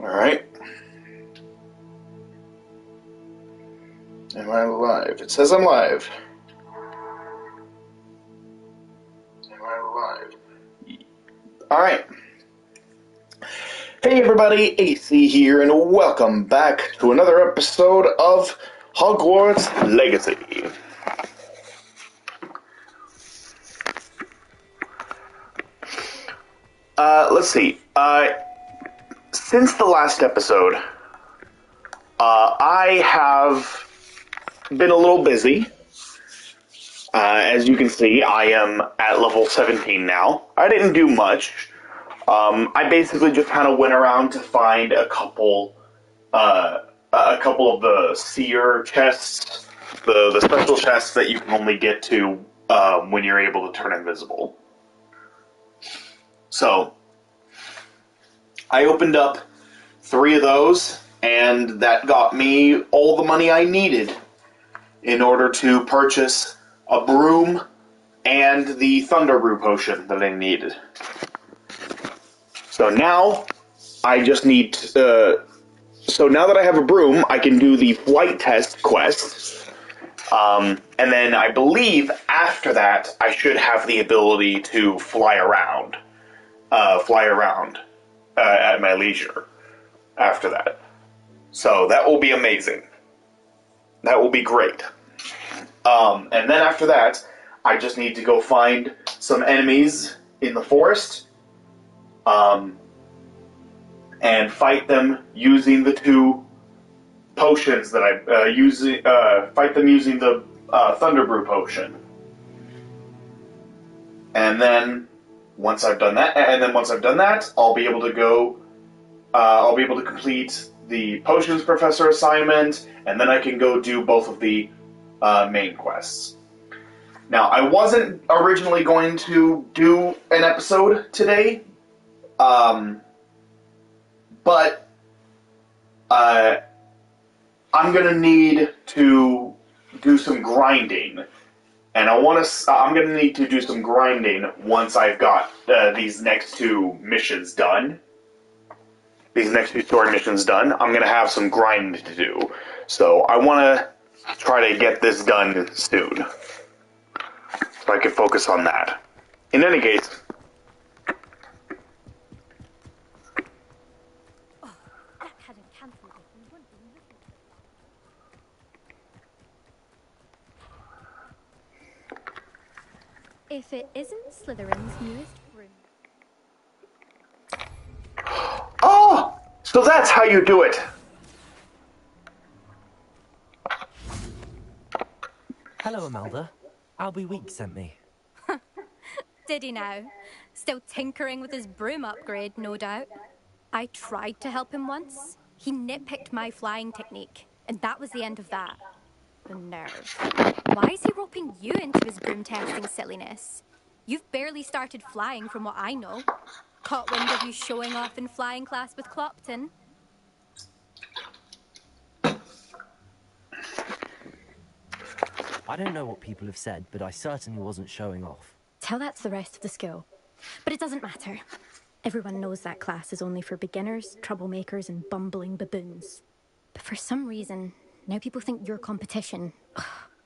Alright. Am I live? It says I'm live. Am I live? Alright. Hey everybody, AC here, and welcome back to another episode of Hogwarts Legacy. Let's see. Since the last episode, I have been a little busy. As you can see, I am at level 17 now. I didn't do much. I basically just kind of went around to find a couple of the seer chests, the special chests that you can only get to when you're able to turn invisible. So, I opened up 3 of those, and that got me all the money I needed in order to purchase a broom and the Thunder Brew potion that I needed. So now, I just need to... so now that I have a broom, I can do the flight test quest. And then I believe after that, I should have the ability to fly around. At my leisure after that. So that will be amazing. That will be great. And then after that, I just need to go find some enemies in the forest, and fight them using the 2 potions that I fight them using the Thunder Brew potion. And then once I've done that, I'll be able to go. I'll be able to complete the Potions Professor assignment, and then I can go do both of the main quests. Now, I wasn't originally going to do an episode today, but I'm gonna need to do some grinding. And I'm going to need to do some grinding once I've got these next 2 missions done. These next 2 story missions done. I'm going to have some grinding to do. So I want to try to get this done soon, so I can focus on that. In any case... If it isn't Slytherin's newest broom. Oh! So that's how you do it! Hello, Amalda. Albie Week sent me. Did he now? Still tinkering with his broom upgrade, no doubt. I tried to help him once. He nitpicked my flying technique, and that was the end of that. The nerve. Why is he roping you into his broom testing silliness? You've barely started flying from what I know. Caught wind of you showing off in flying class with Clopton. I don't know what people have said, but I certainly wasn't showing off. Tell that to the rest of the school. But it doesn't matter. Everyone knows that class is only for beginners, troublemakers, and bumbling baboons. But for some reason, now people think you're competition. Ugh,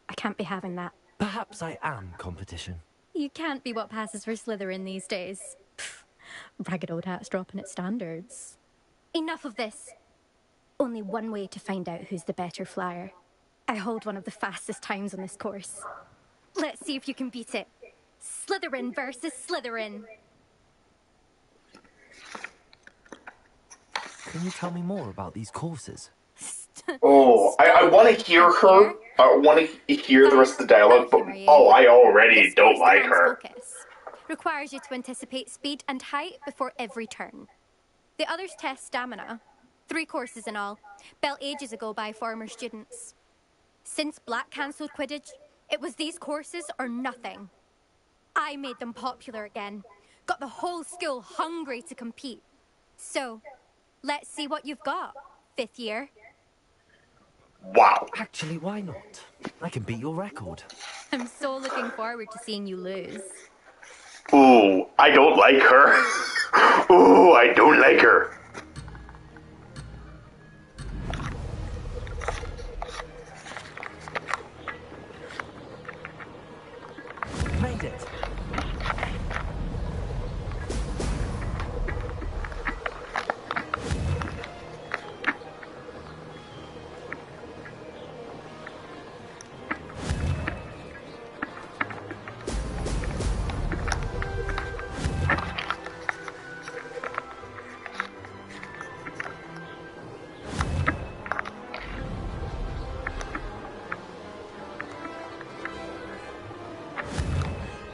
I can't be having that. Perhaps I am competition. You can't be what passes for Slytherin these days. Pfft, ragged old hat's dropping its standards. Enough of this. Only one way to find out who's the better flyer. I hold one of the fastest times on this course. Let's see if you can beat it. Slytherin versus Slytherin. Can you tell me more about these courses? Oh, I want to hear her. I want to hear the rest of the dialogue, but I already don't like her. Focus. Requires you to anticipate speed and height before every turn. The others test stamina. 3 courses in all, built ages ago by former students. Since Black cancelled Quidditch, it was these courses or nothing. I made them popular again. Got the whole school hungry to compete. So, let's see what you've got, 5th year. Wow. Actually, why not? I can beat your record. I'm so looking forward to seeing you lose. Ooh, I don't like her. Ooh, I don't like her. find it.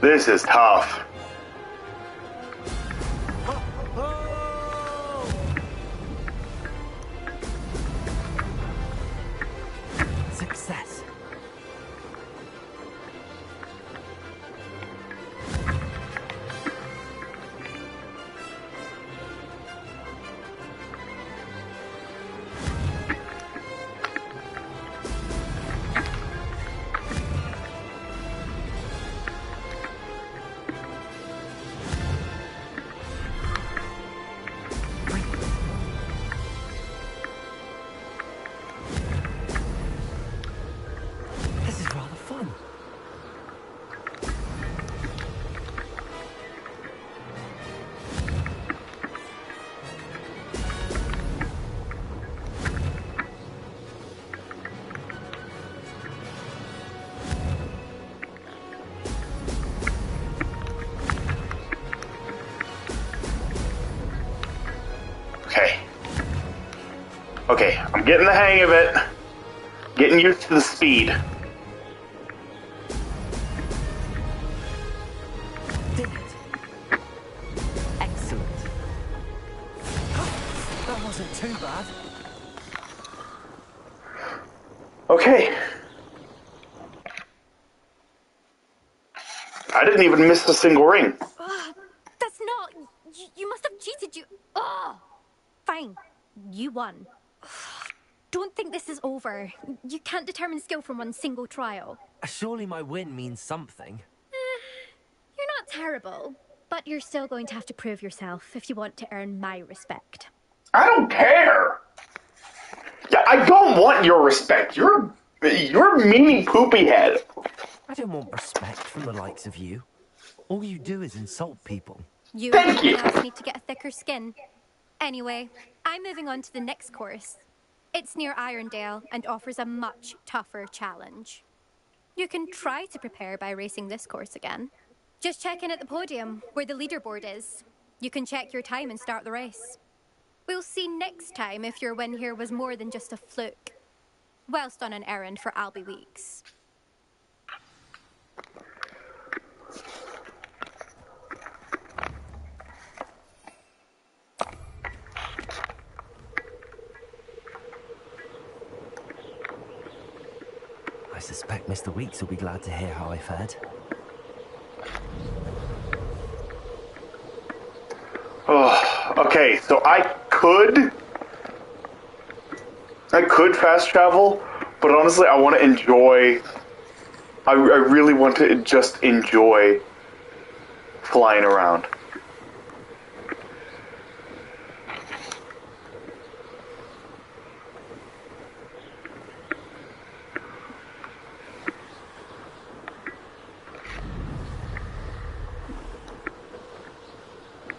This is tough. Success. This is rather fun. Okay. Okay, I'm getting the hang of it. Getting used to the speed. Did it. Excellent. That wasn't too bad. Okay. I didn't even miss a single ring. That's not... You must have cheated, you... Ugh. Fine. You won. Don't think this is over. You can't determine skill from one single trial. Surely my win means something. You're not terrible, but you're still going to have to prove yourself if you want to earn my respect. I don't care. Yeah, I don't want your respect. You're a meanie poopy head. I don't want respect from the likes of you. All you do is insult people. You Thank and you. everyone else need to get a thicker skin. Anyway, I'm moving on to the next course. It's near Irondale and offers a much tougher challenge. You can try to prepare by racing this course again. Just check in at the podium, where the leaderboard is. You can check your time and start the race. We'll see next time if your win here was more than just a fluke. Whilst on an errand for Albie Weeks. I suspect Mr. Weeks will be glad to hear how I fared. Oh, okay, so I could fast travel, but honestly, I want to enjoy. I really want to just enjoy flying around.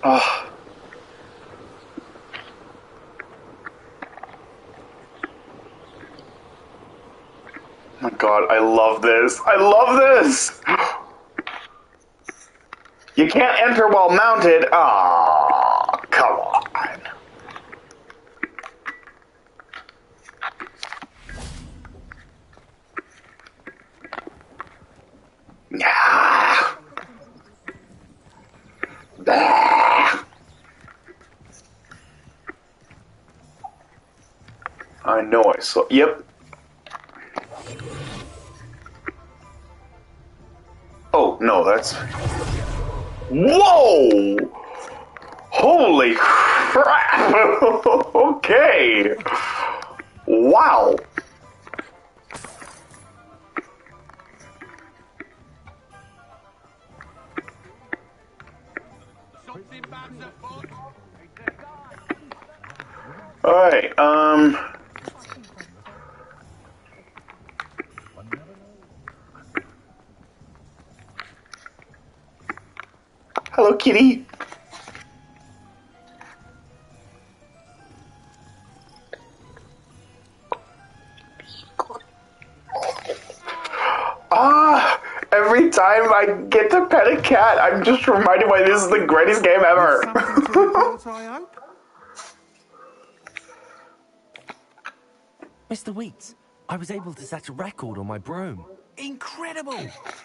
Oh. My God, I love this. I love this! You can't enter while mounted. Ah, come on. Yeah. I know I saw. Yep. Oh, no, that's... Whoa! Holy crap! Okay. Wow. Alright, Hello, kitty. Every time I get to pet a cat, I'm just reminded why this is the greatest game ever. Something to report, I hope? Mr. Weeks, I was able to set a record on my broom. Incredible!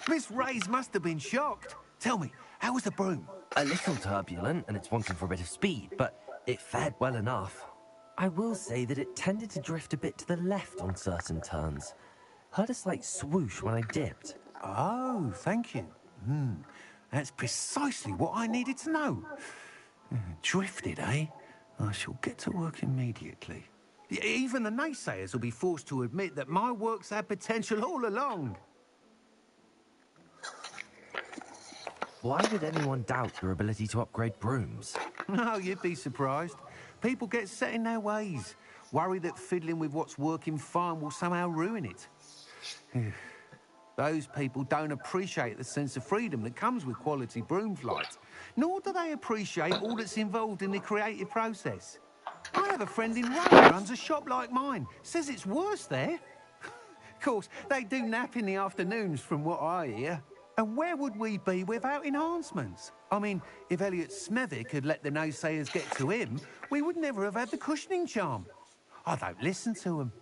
Miss Ray's must have been shocked. Tell me, how was the broom? A little turbulent and it's wanting for a bit of speed, but it fared well enough. I will say that it tended to drift a bit to the left on certain turns. Heard a slight swoosh when I dipped. Oh, thank you. That's precisely what I needed to know. Drifted, eh? I shall get to work immediately. Even the naysayers will be forced to admit that my work's had potential all along. Why would anyone doubt your ability to upgrade brooms? No, you'd be surprised. People get set in their ways, worry that fiddling with what's working fine will somehow ruin it. Those people don't appreciate the sense of freedom that comes with quality broom flight, nor do they appreciate all that's involved in the creative process. I have a friend in Rome who runs a shop like mine. Says it's worse there. Of course, they do nap in the afternoons from what I hear. And where would we be without enhancements? I mean, if Elliot Smethwick had let the naysayers get to him, we would never have had the cushioning charm. I don't listen to them.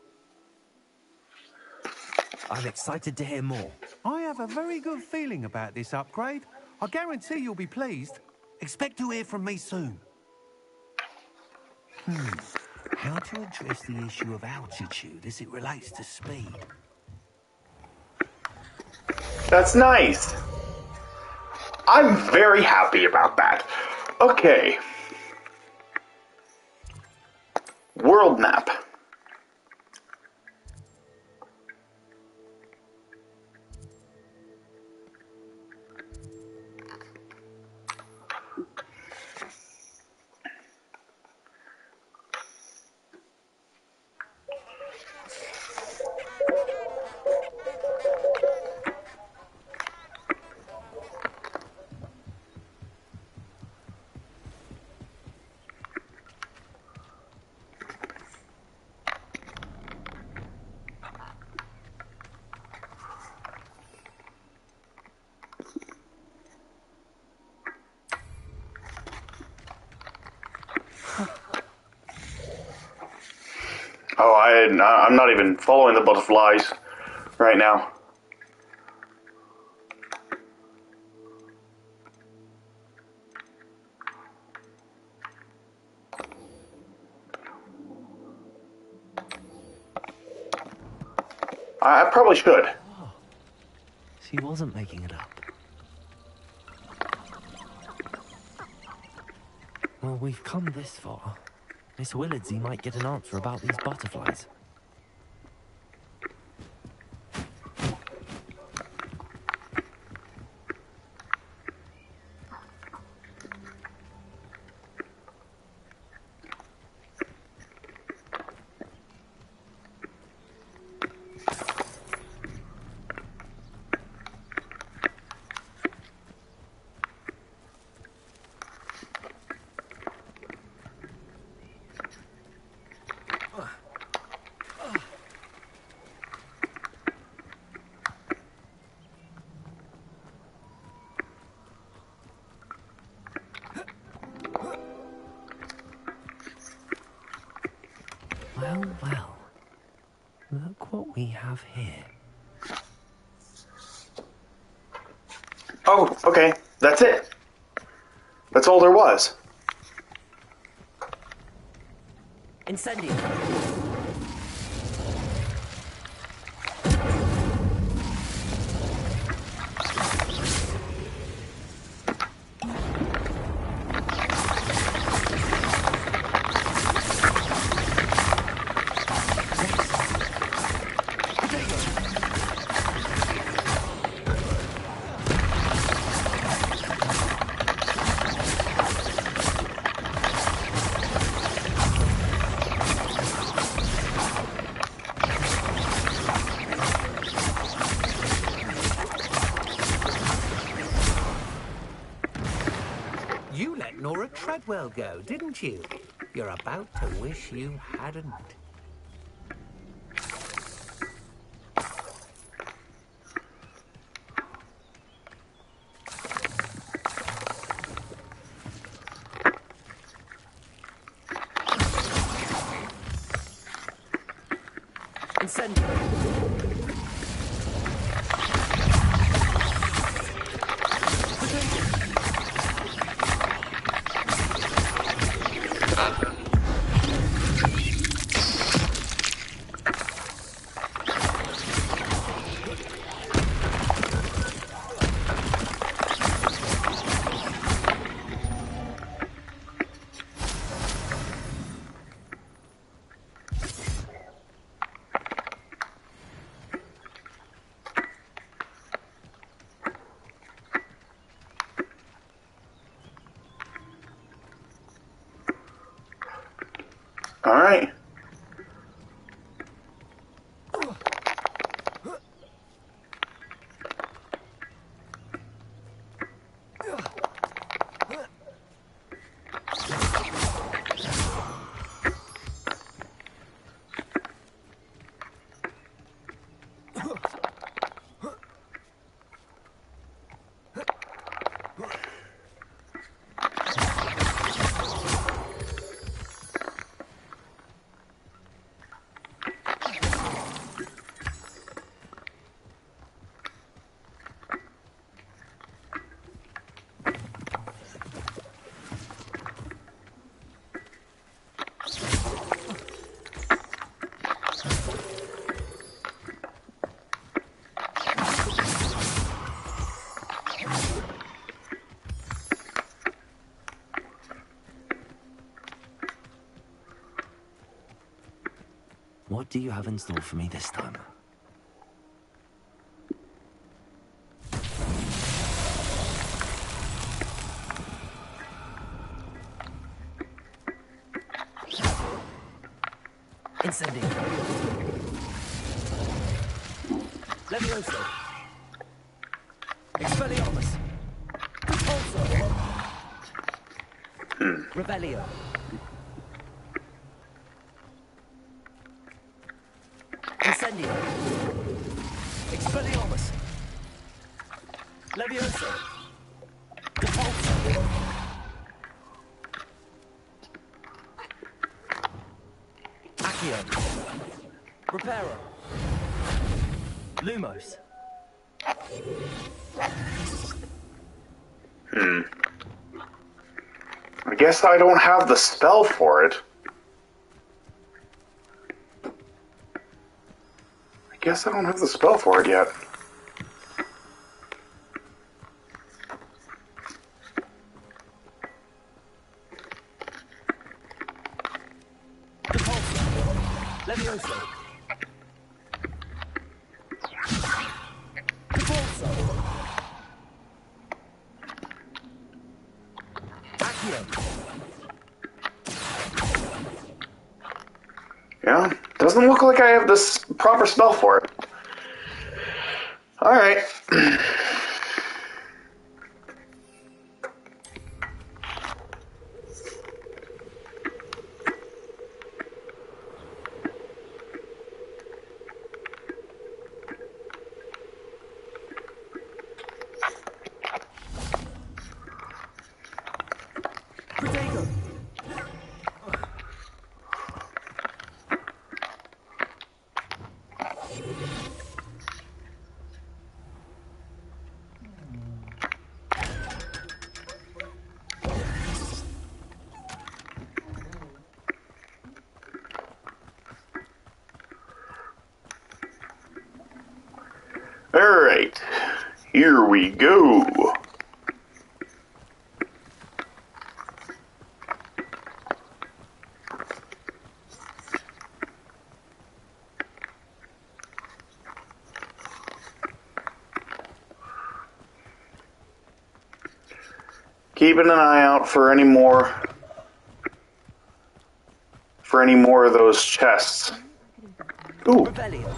I'm excited to hear more. I have a very good feeling about this upgrade. I guarantee you'll be pleased. Expect to hear from me soon. How to address the issue of altitude as it relates to speed? That's nice. I'm very happy about that. Okay. World map. Oh, I'm not even following the butterflies right now. I probably should. Oh, she wasn't making it up. Well, we've come this far. Miss Willardsey might get an answer about these butterflies. Well, well. Look what we have here. Oh, okay. That's it. That's all there was. Incendio! Nora Treadwell go, didn't you? You're about to wish you hadn't. Incendio. All right. What do you have in store for me this time? Incendio. Levioso. Expelliarmus. Repulsor. Revelio. Incendio. Expelliarmus. Levioso. Repulsor. Accio. Reparo. Lumos. I guess I don't have the spell for it. I guess I don't have the spell for it yet. Levioso. Yeah, doesn't look like I have this proper spell for it. Alright. Alright, here we go. Keeping an eye out for any more of those chests. Ooh. Rebellion.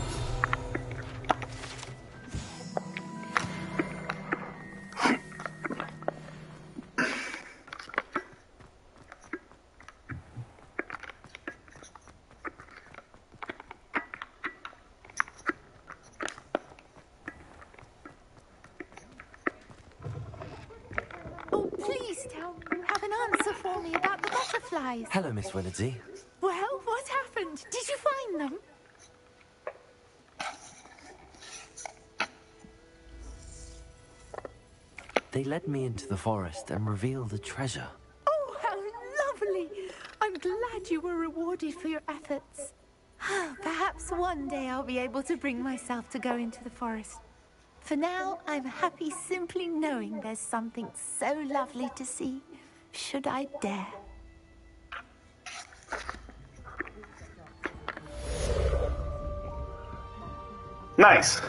for me about the butterflies. Hello, Miss Willardsey. Well, what happened? Did you find them? They led me into the forest and revealed a treasure. Oh, how lovely! I'm glad you were rewarded for your efforts. Perhaps one day I'll be able to bring myself to go into the forest. For now, I'm happy simply knowing there's something so lovely to see, should I dare. Nice.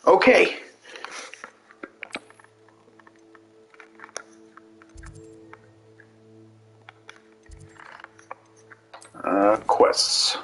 Okay. Quests.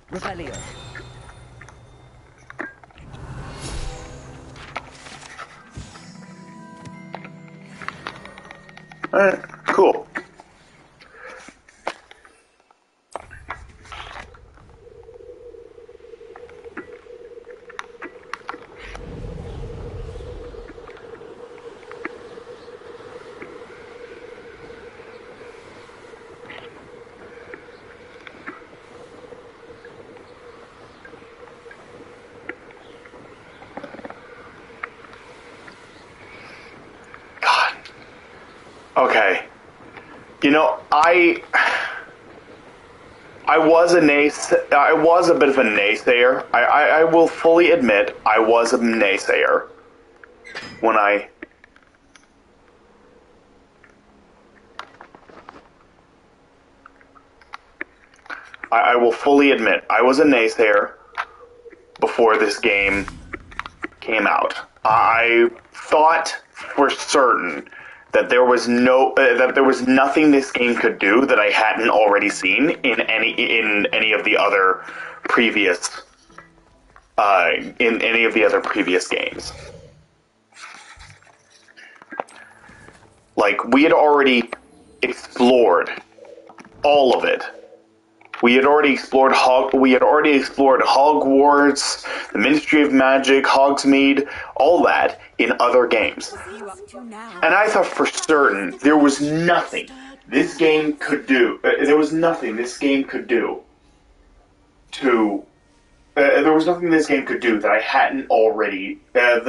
Rebellion. Alright, cool. God. Okay. You know, I was I was a bit of a naysayer. I will fully admit I was a naysayer when I will fully admit I was a naysayer before this game came out. I thought for certain that there was nothing this game could do that I hadn't already seen in any of the other previous games. Like, we had already explored all of it. We had already explored Hogwarts, the Ministry of Magic, Hogsmeade, all that in other games. And I thought for certain there was nothing this game could do. There was nothing this game could do that I hadn't already that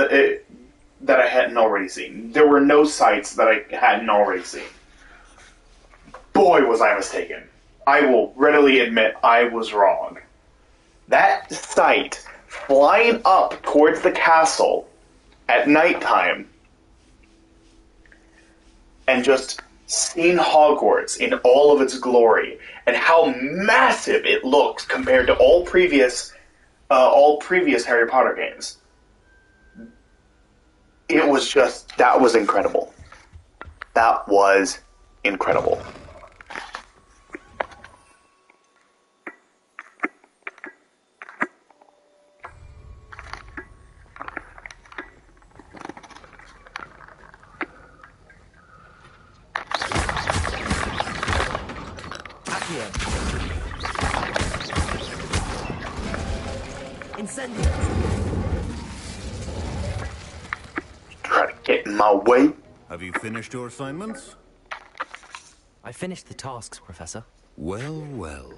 I hadn't already seen. There were no sites that I hadn't already seen. Boy, was I mistaken. I will readily admit I was wrong. That sight flying up towards the castle at nighttime and just seeing Hogwarts in all of its glory and how massive it looks compared to all previous Harry Potter games. That was incredible. That was incredible. Incendio. Try to get in my way. Have you finished your assignments? I finished the tasks, Professor. Well, well.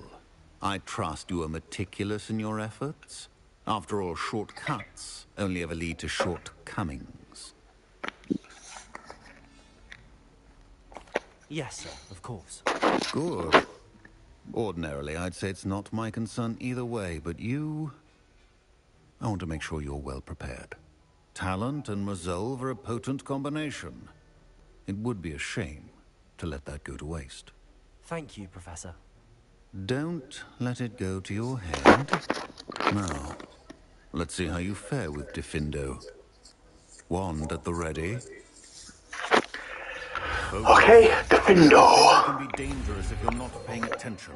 I trust you are meticulous in your efforts. After all, shortcuts only ever lead to shortcomings. Yes, sir, of course. Good. Ordinarily, I'd say it's not my concern either way, but you... I want to make sure you're well prepared. Talent and resolve are a potent combination. It would be a shame to let that go to waste. Thank you, Professor. Don't let it go to your head. Now, let's see how you fare with Diffindo. Wand at the ready. Focus. Okay, Defendo. It can be dangerous if you're not paying attention.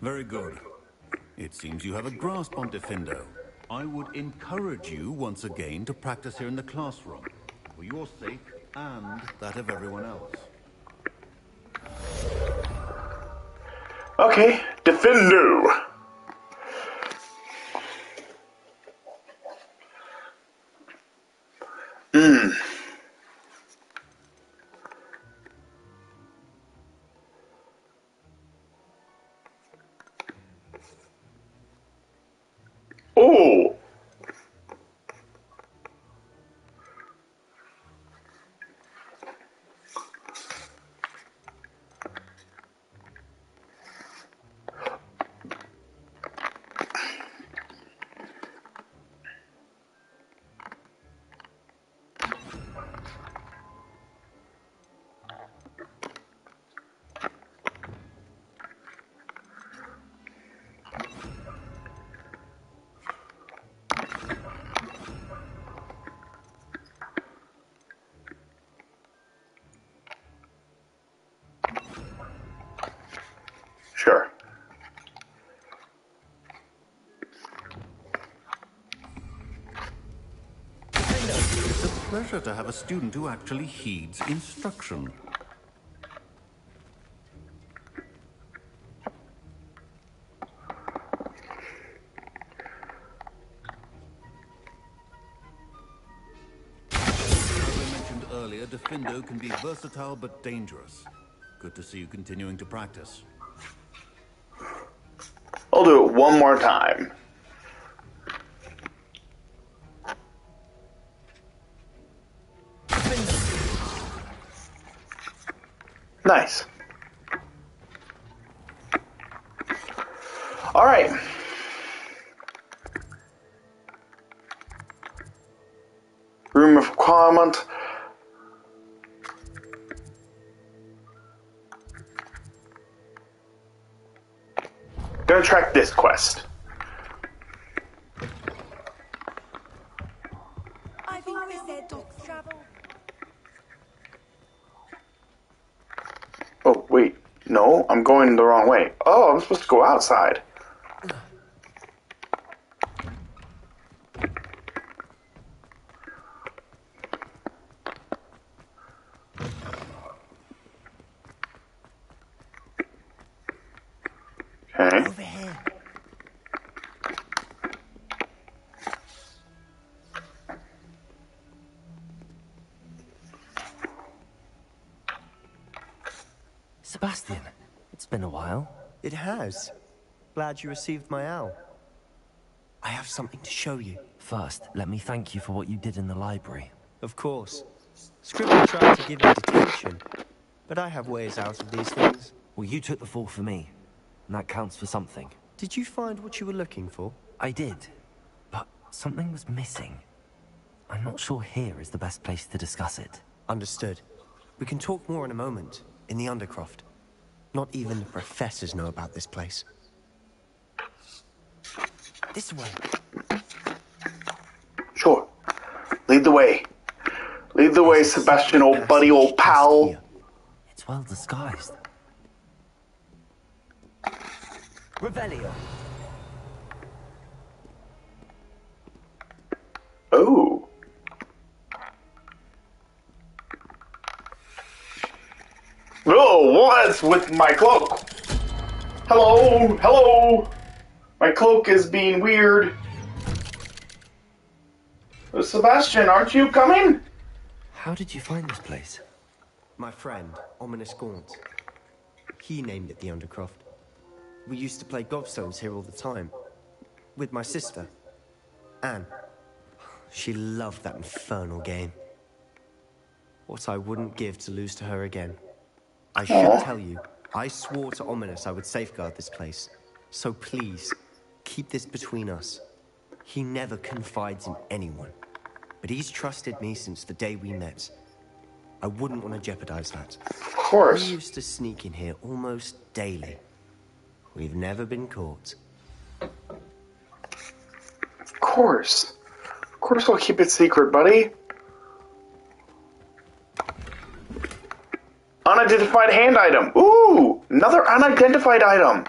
Very good. It seems you have a grasp on Defendo. I would encourage you once again to practice here in the classroom, for your sake and that of everyone else. Okay, Defendo. Oh. Sure. It's a pleasure to have a student who actually heeds instruction. As I mentioned earlier, Defendo can be versatile but dangerous. Good to see you continuing to practice. I'll do it one more time. Nice. All right. Room of requirement. Gonna track this quest. I've always said dogs travel. Oh, wait. No, I'm going the wrong way. Oh, I'm supposed to go outside. Okay. Over here. Sebastian, it's been a while. It has. Glad you received my owl. I have something to show you. First, let me thank you for what you did in the library. Of course. Scribble tried to give me detention, but I have ways out of these things. Well, you took the fall for me, and that counts for something. Did you find what you were looking for? I did, but something was missing. I'm not sure here is the best place to discuss it. Understood. We can talk more in a moment, in the Undercroft. Not even the professors know about this place. This way. Sure. Lead the way. Lead the way, Sebastian, old buddy, old pal. Here. It's well disguised. Revelio. Oh. Oh, what's with my cloak? Hello, hello. My cloak is being weird. Sebastian, aren't you coming? How did you find this place? My friend, Ominous Gaunt. He named it the Undercroft. We used to play gobstones here all the time. With my sister, Anne. She loved that infernal game. What I wouldn't give to lose to her again. I should tell you, I swore to Ominous I would safeguard this place. So please, keep this between us. He never confides in anyone. But he's trusted me since the day we met. I wouldn't want to jeopardize that. Of course. He used to sneak in here almost daily. We've never been caught. Of course. Of course I'll keep it secret, buddy. Unidentified hand item. Ooh! Another unidentified item.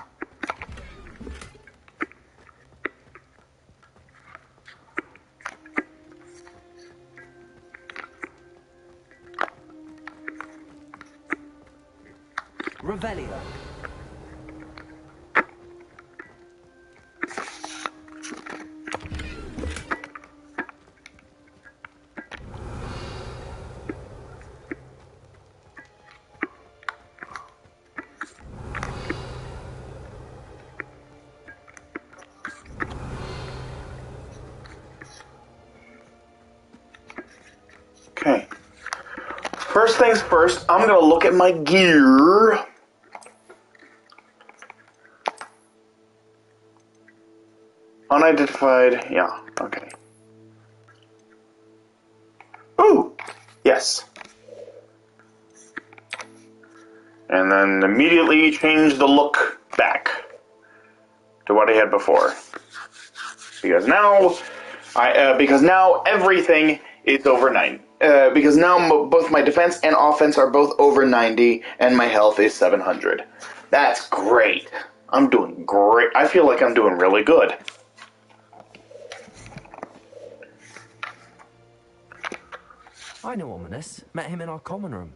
Revelio. Okay. First things first, I'm gonna look at my gear. Unidentified, yeah, okay. Ooh! Yes. And then immediately change the look back to what I had before. Because now everything is over 9. Because now both my defense and offense are both over 90, and my health is 700. That's great. I'm doing great. I feel like I'm doing really good. I know Ominous. Met him in our common room.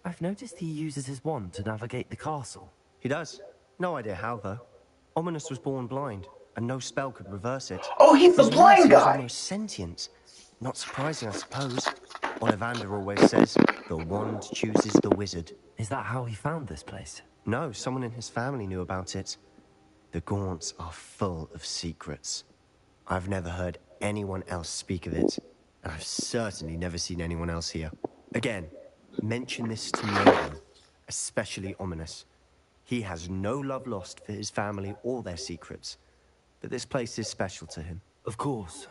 I've noticed he uses his wand to navigate the castle. He does. No idea how, though. Ominous was born blind, and no spell could reverse it. Oh, he's the His blind ability is guy! almost sentient. Not surprising, I suppose. Ollivander always says, the wand chooses the wizard. Is that how he found this place? No, someone in his family knew about it. The Gaunts are full of secrets. I've never heard anyone else speak of it, and I've certainly never seen anyone else here. Again, mention this to no one, especially Ominous. He has no love lost for his family or their secrets, but this place is special to him. Of course.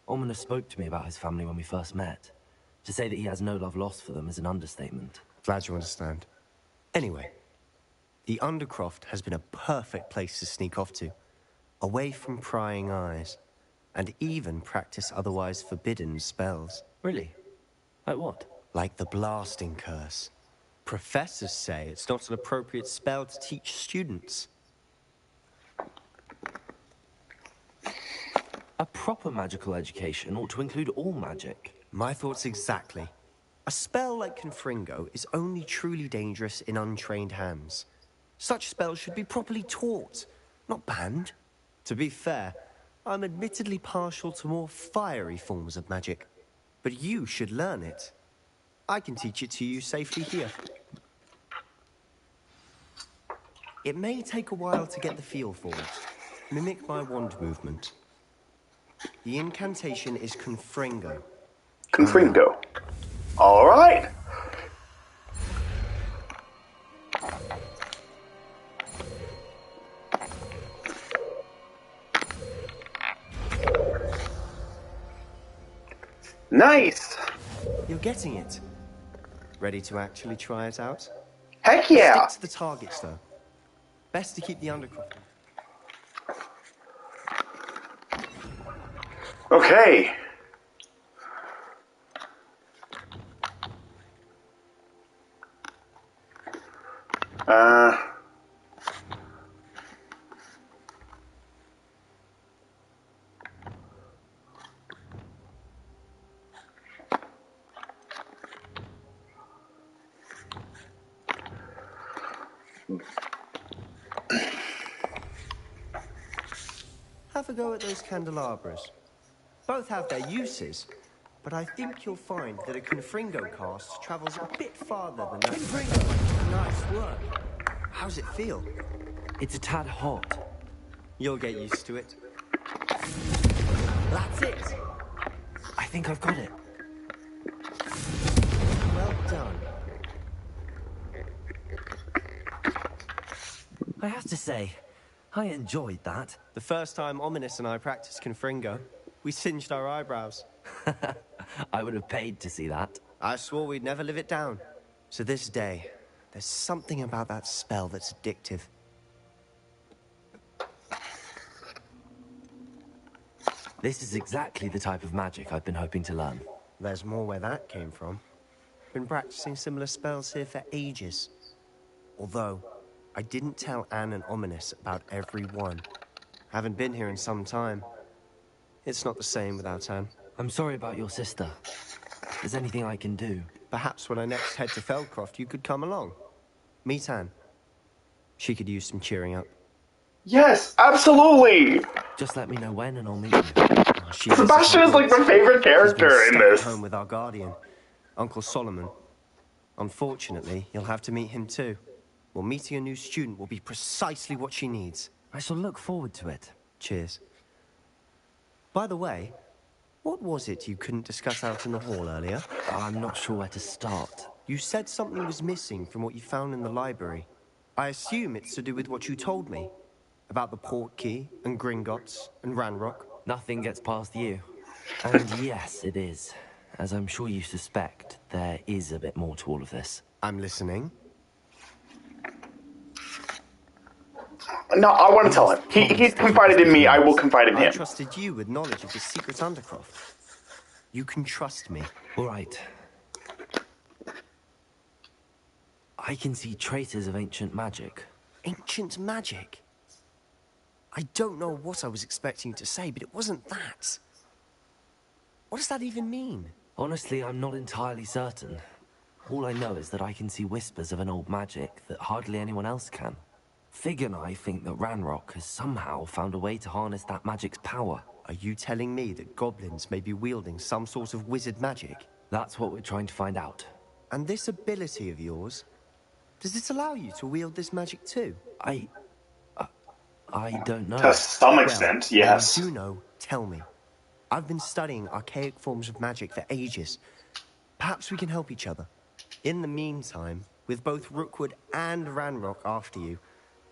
Ominous spoke to me about his family when we first met. To say that he has no love lost for them is an understatement. Glad you understand. Anyway, the Undercroft has been a perfect place to sneak off to, away from prying eyes, and even practice otherwise forbidden spells. Really? Like what? Like the blasting curse. Professors say it's not an appropriate spell to teach students. A proper magical education ought to include all magic. My thoughts exactly. A spell like Confringo is only truly dangerous in untrained hands. Such spells should be properly taught, not banned. To be fair, I'm admittedly partial to more fiery forms of magic, but you should learn it. I can teach it to you safely here. It may take a while to get the feel for it. Mimic my wand movement. The incantation is Confringo. Confringo. Alright. Nice. You're getting it. Ready to actually try it out? Heck yeah. Stick to the targets, though. Best to keep the undercroft. Okay. Have a go at those candelabras. Both have their uses, but I think you'll find that a Confringo cast travels a bit farther than that. Confringo! Nice work. How's it feel? It's a tad hot. You'll get used to it. That's it! I think I've got it. Well done. I have to say, I enjoyed that. The first time Ominous and I practiced Confringo, we singed our eyebrows. I would have paid to see that. I swore we'd never live it down. To this day, there's something about that spell that's addictive. This is exactly the type of magic I've been hoping to learn. There's more where that came from. Been practicing similar spells here for ages. Although, I didn't tell Anne and Ominous about every one. Haven't been here in some time. It's not the same without Anne. I'm sorry about your sister. If there's anything I can do... Perhaps when I next head to Feldcroft, you could come along. Meet Anne. She could use some cheering up. Yes, absolutely! Just let me know when and I'll meet you. Sebastian is like my favorite character in this. Home with our guardian, Uncle Solomon. Unfortunately, you'll have to meet him too. Well, meeting a new student will be precisely what she needs. I shall look forward to it. Cheers. By the way, what was it you couldn't discuss out in the hall earlier? I'm not sure where to start. You said something was missing from what you found in the library. I assume it's to do with what you told me. About the port key, and Gringotts, and Ranrock. Nothing gets past you. And yes, it is. As I'm sure you suspect, there is a bit more to all of this. I'm listening. No, I want to tell him. He's confided in me, I will confide in him. I trusted you with knowledge of the secret Undercroft. You can trust me. All right. I can see traces of ancient magic. Ancient magic? I don't know what I was expecting you to say, but it wasn't that. What does that even mean? Honestly, I'm not entirely certain. All I know is that I can see whispers of an old magic that hardly anyone else can. Fig and I think that Ranrock has somehow found a way to harness that magic's power. Are you telling me that goblins may be wielding some sort of wizard magic? That's what we're trying to find out. And this ability of yours, does it allow you to wield this magic too? I don't know. To some extent, yes. When you do know, tell me. I've been studying archaic forms of magic for ages. Perhaps we can help each other. In the meantime, with both Rookwood and Ranrock after you,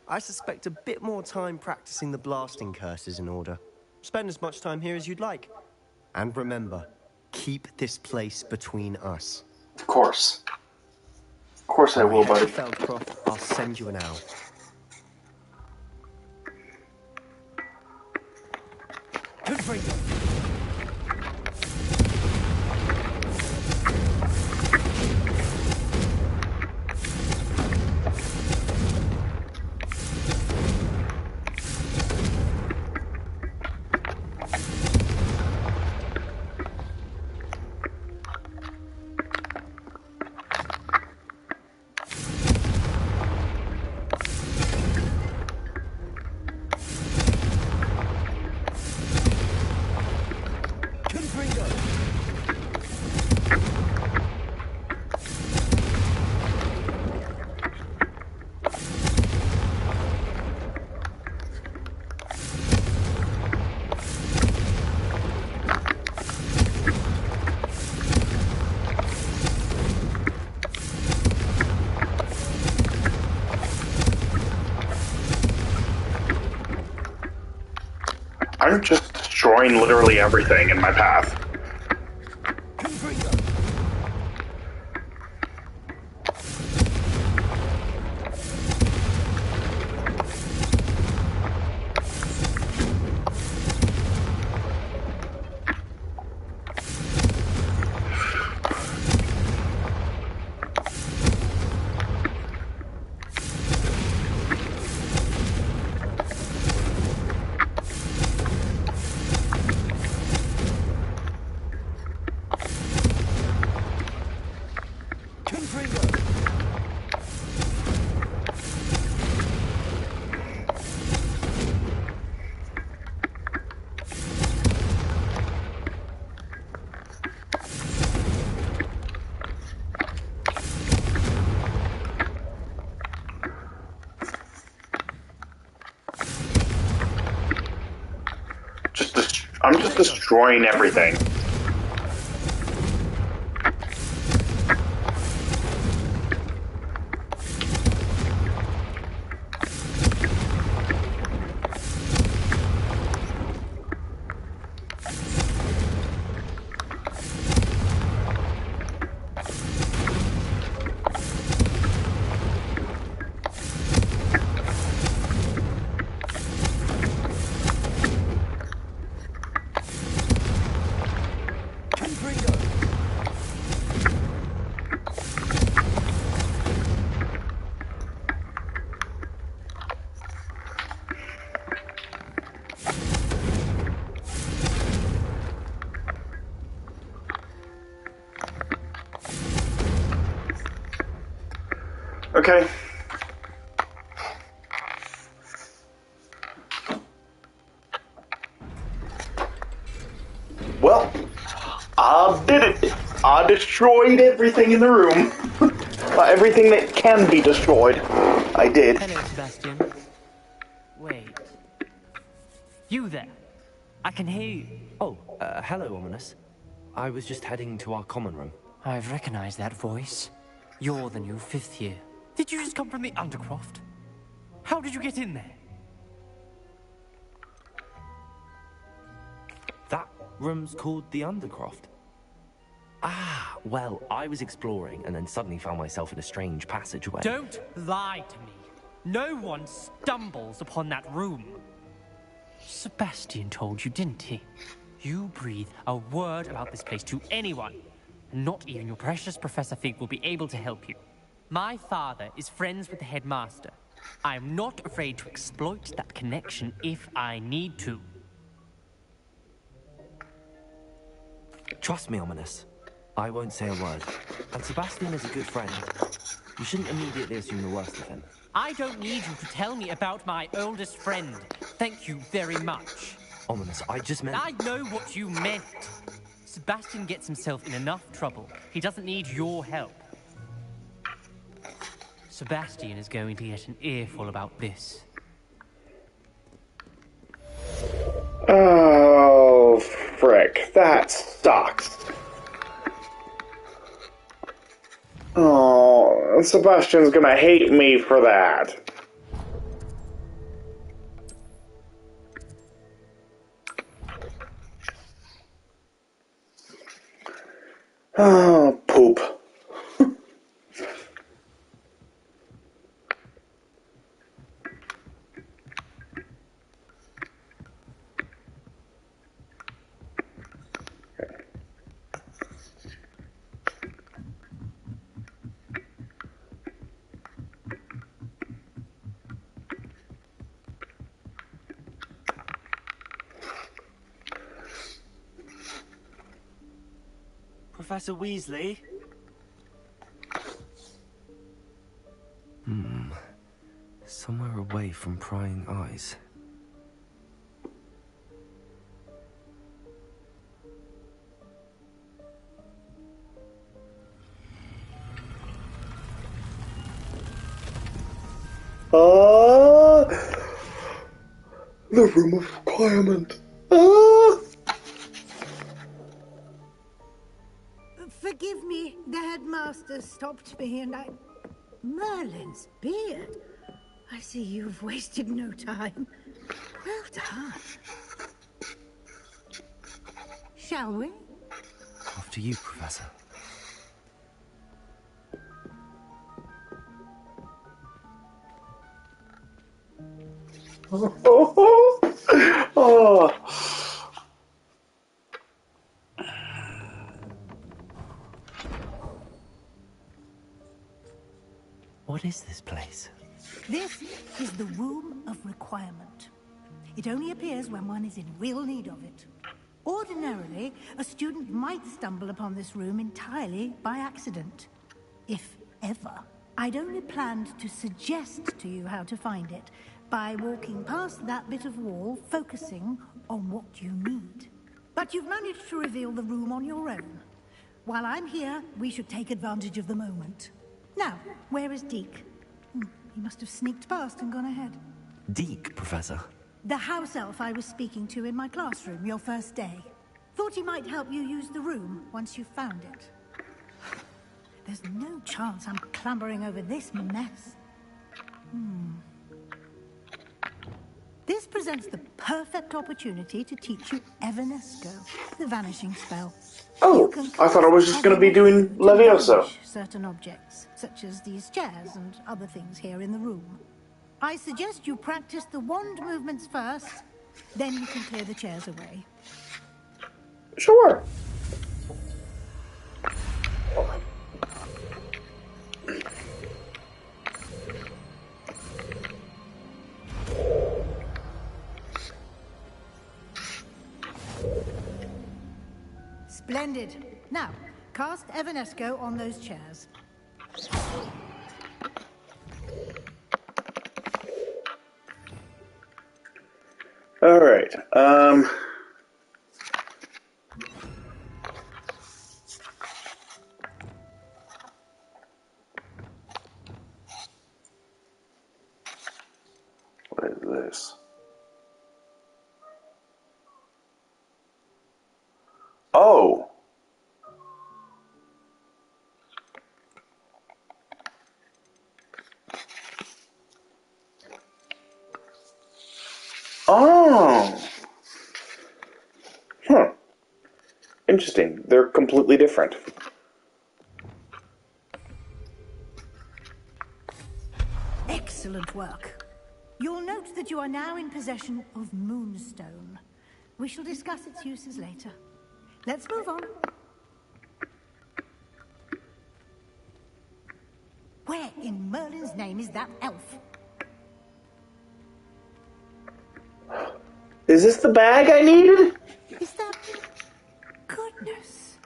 I suspect a bit more time practicing the blasting curse is in order. Spend as much time here as you'd like. And remember, keep this place between us. Of course. Of course I will, buddy. Feldcroft, I'll send you an owl. I'm just destroying literally everything in my path. I'm just destroying everything. Okay. Well, I did it. I destroyed everything in the room. Everything that can be destroyed. I did. Hello, Sebastian. Wait. You there? I can hear you. Oh, hello, Ominous. I was just heading to our common room. I've recognized that voice. You're the new 5th year. Did you just come from the Undercroft? How did you get in there? That room's called the Undercroft. Ah, well, I was exploring and then suddenly found myself in a strange passageway. Don't lie to me. No one stumbles upon that room. Sebastian told you, didn't he? You breathe a word about this place to anyone, and not even your precious Professor Fig will be able to help you. My father is friends with the headmaster. I am not afraid to exploit that connection if I need to. Trust me, Ominous. I won't say a word. And Sebastian is a good friend. You shouldn't immediately assume the worst of him. I don't need you to tell me about my oldest friend. Thank you very much. Ominous, I just meant... I know what you meant. Sebastian gets himself in enough trouble. He doesn't need your help. Sebastian is going to get an earful about this. Oh, frick. That sucks. Oh, Sebastian's gonna hate me for that. Oh, poop. Professor Weasley? Somewhere away from prying eyes. The room of requirement. Ah! Forgive me, the headmaster stopped me and I... Merlin's beard. I see you've wasted no time. Well done. Shall we? After you, Professor. Oh. What is this place? This is the Room of Requirement. It only appears when one is in real need of it. Ordinarily, a student might stumble upon this room entirely by accident. If ever. I'd only planned to suggest to you how to find it by walking past that bit of wall, focusing on what you need. But you've managed to reveal the room on your own. While I'm here, we should take advantage of the moment. Now, where is Deke? He must have sneaked past and gone ahead. Deke, Professor. The house elf I was speaking to in my classroom your first day. Thought he might help you use the room once you found it. There's no chance I'm clambering over this mess. This presents the perfect opportunity to teach you Evanesco, the vanishing spell. Oh, I thought I was just going to be doing Levioso. Certain objects, such as these chairs and other things here in the room. I suggest you practice the wand movements first, then you can clear the chairs away. Sure. Splendid. Now, cast Evanesco on those chairs. right. What is this? Oh! Oh! Huh. Interesting. They're completely different. Excellent work. You'll note that you are now in possession of Moonstone. We shall discuss its uses later. Let's move on. Where in Merlin's name is that elf? Is this the bag I needed? Is that... Goodness.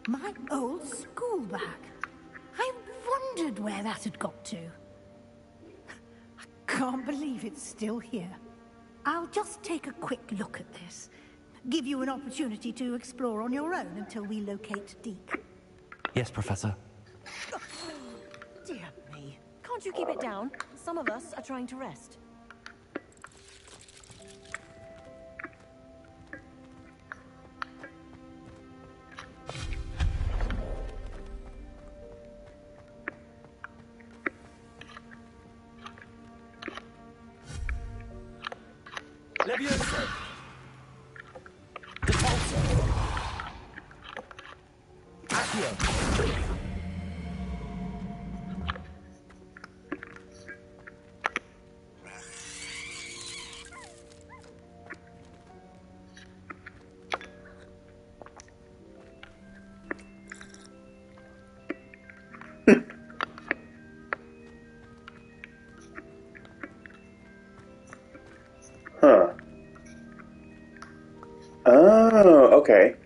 My old school bag. I wondered where that had got to. I can't believe it's still here. I'll just take a quick look at this. Give you an opportunity to explore on your own until we locate Deke. Yes, Professor. Dear me. Can't you keep it down? Some of us are trying to rest. Levioso! Repulsor! Accio! Huh. Oh, okay.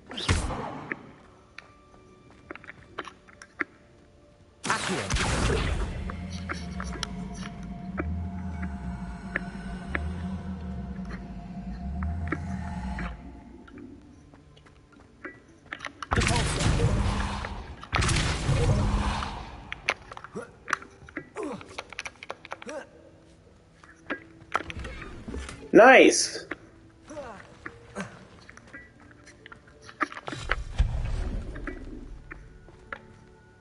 Nice!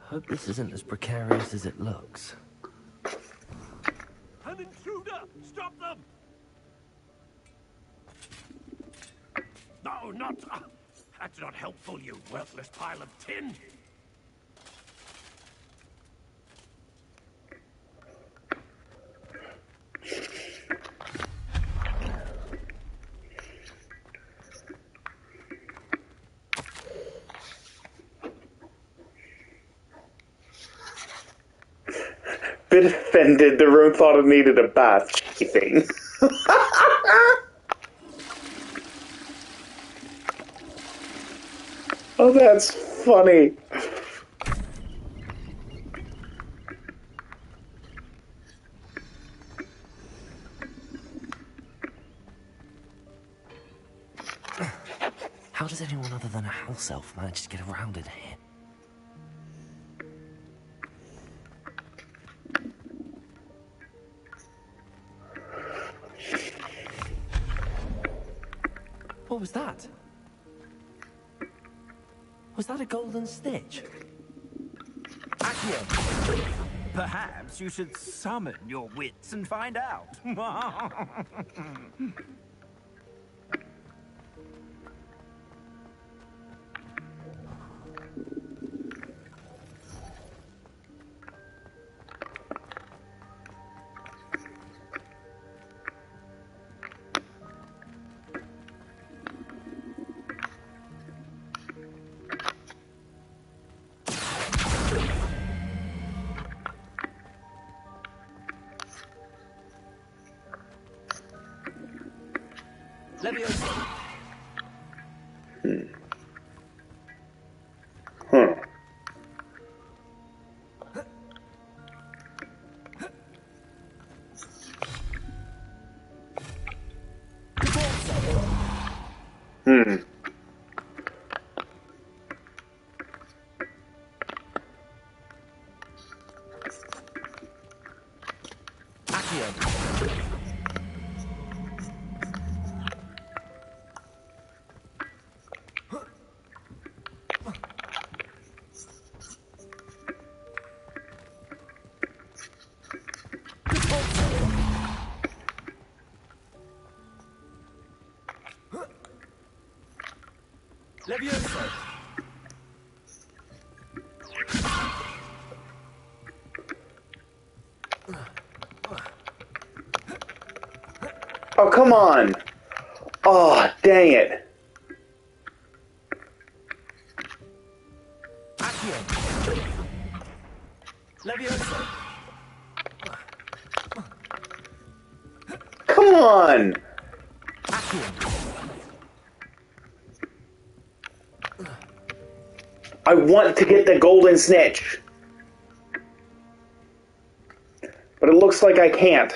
Hope this isn't as precarious as it looks. An intruder! Stop them! No, not... that's not helpful, you worthless pile of tin! Bit offended, the room thought it needed a bath thing. Oh, that's funny. How does anyone other than a house elf manage to get around in here? What was that? Was that a golden stitch? Accio! Perhaps you should summon your wits and find out. Levioso! Huh. Levioso. Oh, come on. Oh, dang it. Accio. Levioso. Come on. Accio. I want to get the golden snitch. But it looks like I can't.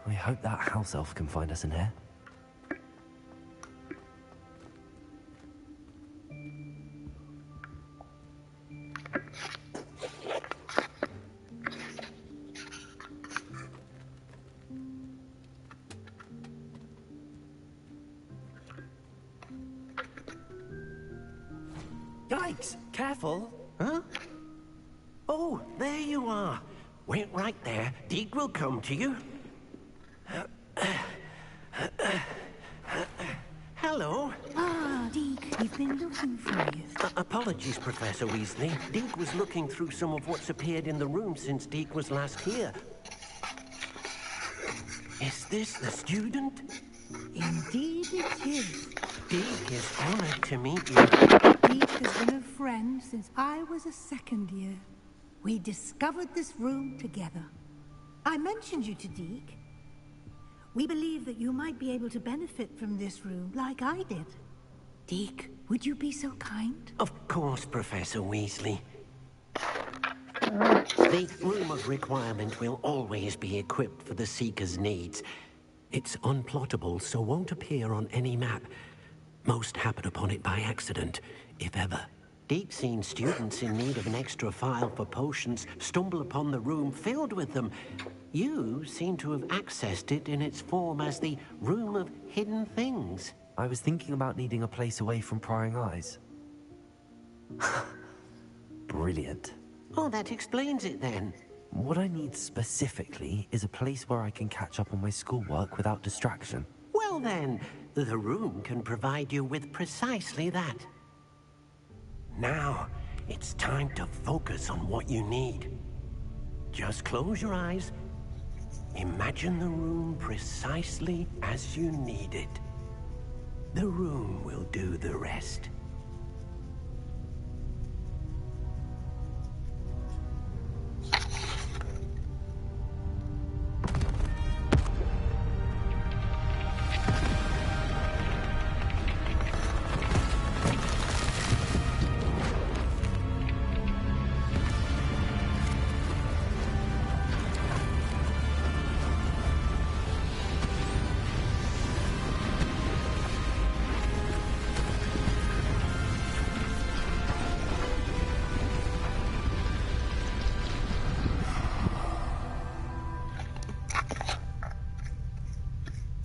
I hope that house elf can find us in here. Yikes! Careful! Huh? Oh, there you are. Wait right there. Deke will come to you. Hello. Ah, Deke, we've been looking for you. Apologies, Professor Weasley. Deke was looking through some of what's appeared in the room since Deke was last here. Is this the student? Indeed it is. Deke is honored to meet you. Deke has been a friend since I was a second year. We discovered this room together. I mentioned you to Deke. We believe that you might be able to benefit from this room like I did. Deke, would you be so kind? Of course, Professor Weasley. The Room of Requirement will always be equipped for the Seeker's needs. It's unplottable, so won't appear on any map. Most happen upon it by accident, if ever. Deep-seen students in need of an extra file for potions stumble upon the room filled with them. You seem to have accessed it in its form as the Room of Hidden Things. I was thinking about needing a place away from prying eyes. Brilliant. Oh, that explains it then. What I need specifically is a place where I can catch up on my schoolwork without distraction. Well then, the room can provide you with precisely that. Now, it's time to focus on what you need. Just close your eyes. Imagine the room precisely as you need it. The room will do the rest.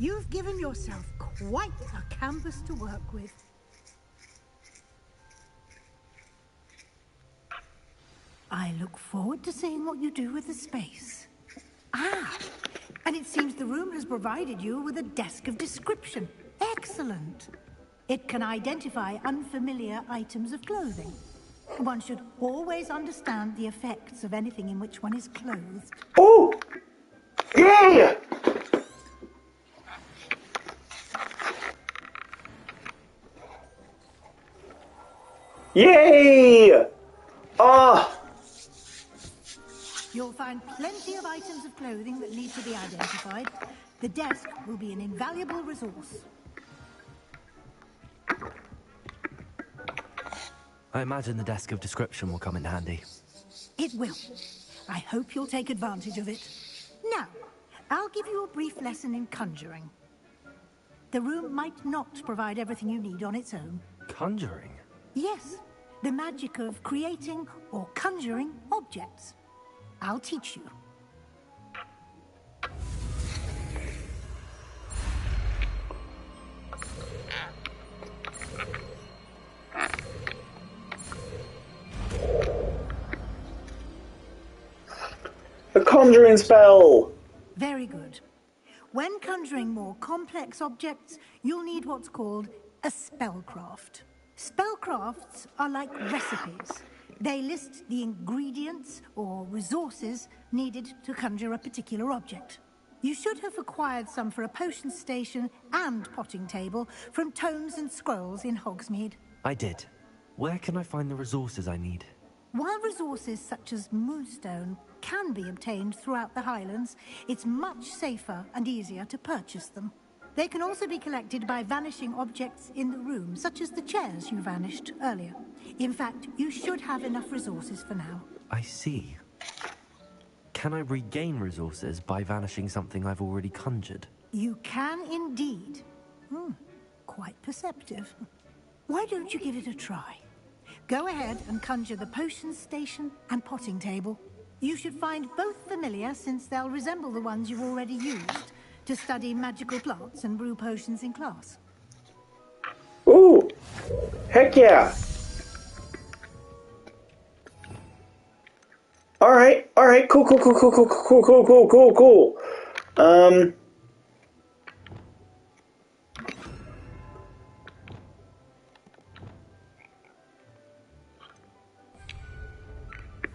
You've given yourself quite a canvas to work with. I look forward to seeing what you do with the space. Ah, and it seems the room has provided you with a desk of description. Excellent. It can identify unfamiliar items of clothing. One should always understand the effects of anything in which one is clothed. Oh! Yeah! Yay! Oh! You'll find plenty of items of clothing that need to be identified. The desk will be an invaluable resource. I imagine the desk of description will come in handy. It will. I hope you'll take advantage of it. Now, I'll give you a brief lesson in conjuring. The room might not provide everything you need on its own. Conjuring? Yes, the magic of creating or conjuring objects. I'll teach you. A conjuring spell! Very good. When conjuring more complex objects, you'll need what's called a spellcraft. Spellcrafts are like recipes. They list the ingredients or resources needed to conjure a particular object. You should have acquired some for a potion station and potting table from tomes and scrolls in Hogsmeade. I did. Where can I find the resources I need? While resources such as moonstone can be obtained throughout the Highlands, it's much safer and easier to purchase them. They can also be collected by vanishing objects in the room, such as the chairs you vanished earlier. In fact, you should have enough resources for now. I see. Can I regain resources by vanishing something I've already conjured? You can indeed. Quite perceptive. Why don't you give it a try? Go ahead and conjure the potion station and potting table. You should find both familiar, since they'll resemble the ones you've already used to study magical plants and brew potions in class. Ooh! Heck yeah! Alright, cool.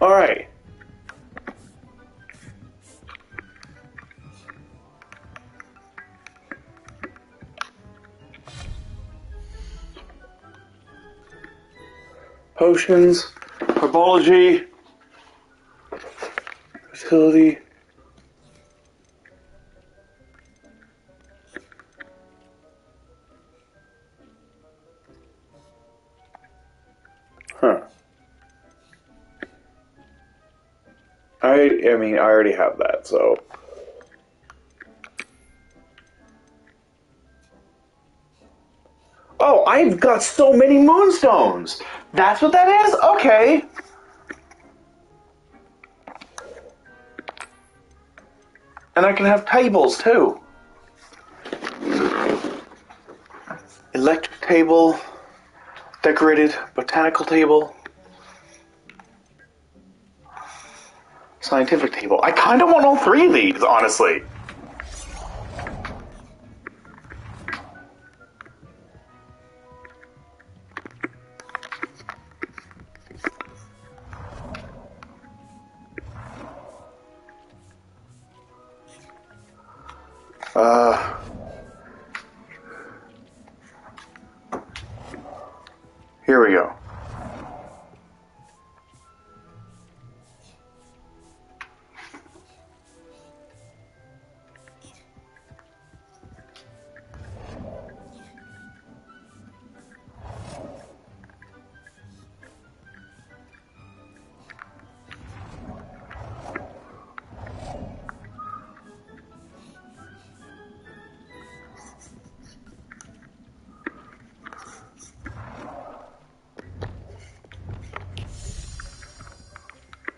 Alright. Potions, herbology, fertility. Huh. I mean, I already have that, so. Oh, I've got so many moonstones! That's what that is? Okay. And I can have tables, too. Electric table, decorated botanical table, scientific table. I kind of want all three of these, honestly. Here we go.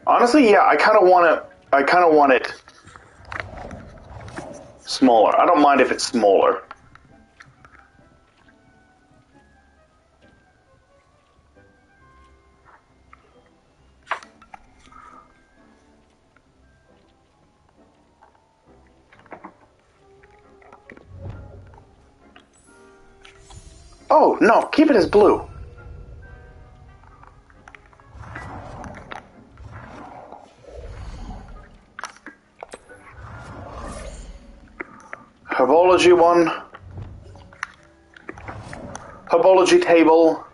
Honestly, yeah, I kind of want it smaller. I don't mind if it's smaller. Oh, no, keep it as blue. Herbology one. Herbology table.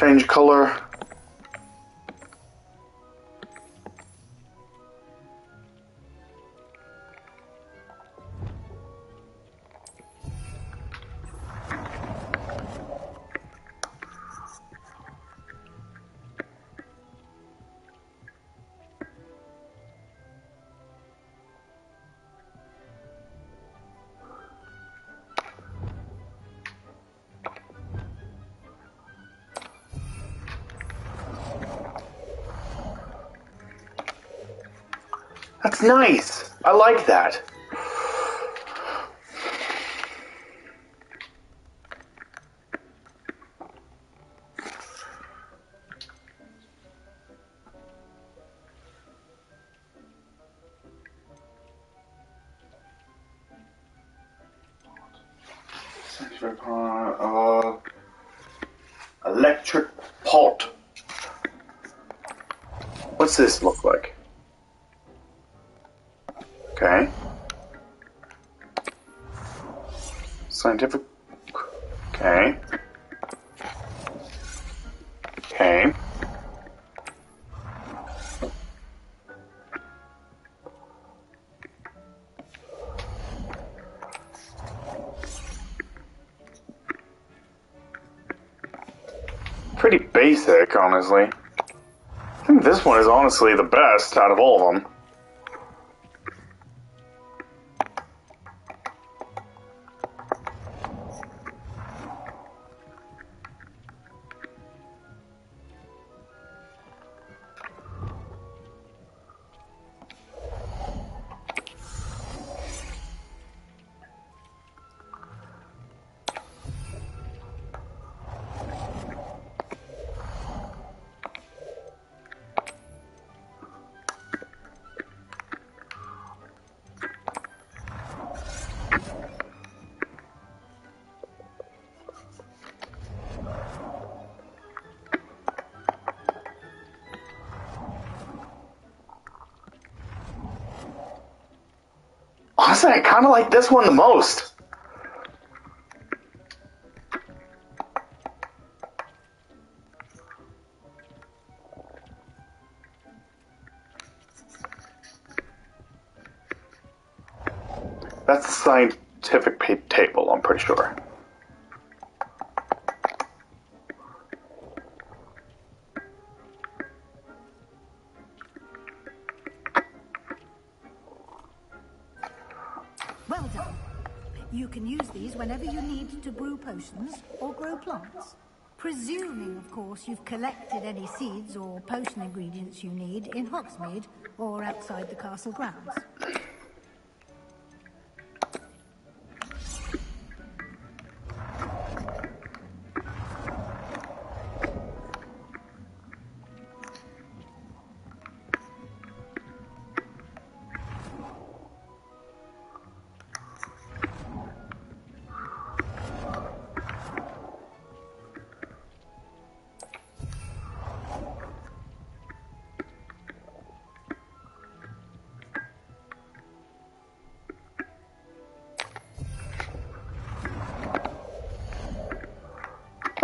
Change color. That's nice. I like that. Electric pot. What's this look like? Okay. Scientific. Okay. Okay. Pretty basic, honestly. I think this one is honestly the best out of all of them. Honestly, I kind of like this one the most. That's the scientific table, I'm pretty sure. Well done. You can use these whenever you need to brew potions or grow plants. Presuming, of course, you've collected any seeds or potion ingredients you need in Hogsmeade or outside the castle grounds.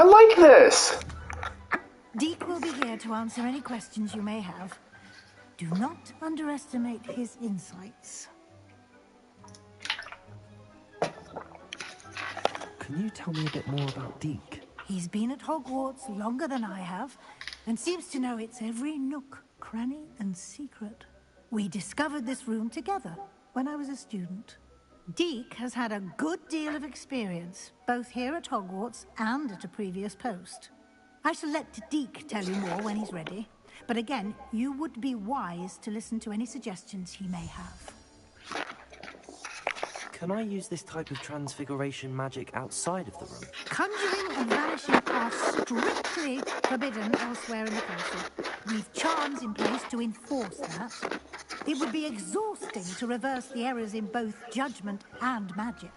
I like this. Deek will be here to answer any questions you may have. Do not underestimate his insights. Can you tell me a bit more about Deek? He's been at Hogwarts longer than I have, and seems to know its every nook, cranny, and secret. We discovered this room together when I was a student. Deek has had a good deal of experience, both here at Hogwarts and at a previous post. I shall let Deek tell you more when he's ready, but again, you would be wise to listen to any suggestions he may have. Can I use this type of transfiguration magic outside of the room? Conjuring and vanishing are strictly forbidden elsewhere in the castle. We've charms in place to enforce that. It would be exhausting to reverse the errors in both judgment and magic.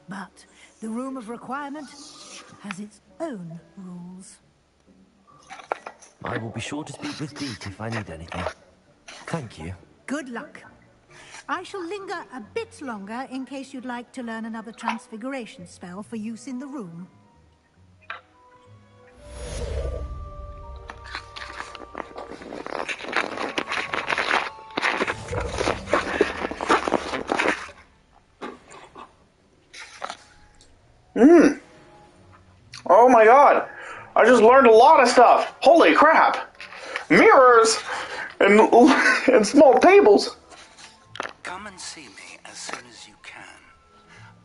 But the Room of Requirement has its own rules. I will be sure to speak with Deek if I need anything. Thank you. Good luck. I shall linger a bit longer in case you'd like to learn another transfiguration spell for use in the room. Oh my god. I just learned a lot of stuff. Holy crap. Mirrors and, and small tables. Come and see me as soon as you can.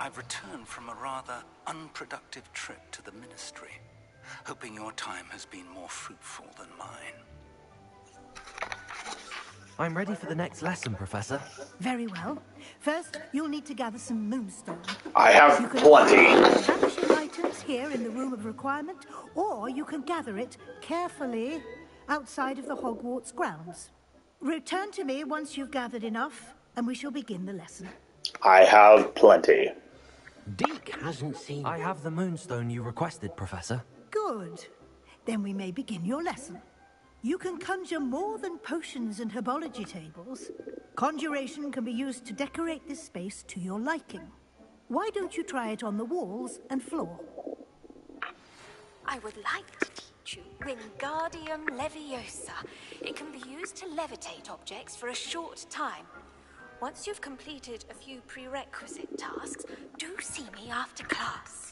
I've returned from a rather unproductive trip to the Ministry, hoping your time has been more fruitful than mine. I'm ready for the next lesson, Professor. Very well. First, you'll need to gather some moonstone. I have You can plenty. acquire vanishing items here in the Room of Requirement, or you can gather it carefully outside of the Hogwarts grounds. Return to me once you've gathered enough, and we shall begin the lesson. I have plenty. Deke hasn't seen... I have the moonstone you requested, Professor. Good. Then we may begin your lesson. You can conjure more than potions and herbology tables. Conjuration can be used to decorate this space to your liking. Why don't you try it on the walls and floor? I would like to teach you Wingardium Leviosa. It can be used to levitate objects for a short time. Once you've completed a few prerequisite tasks, do see me after class.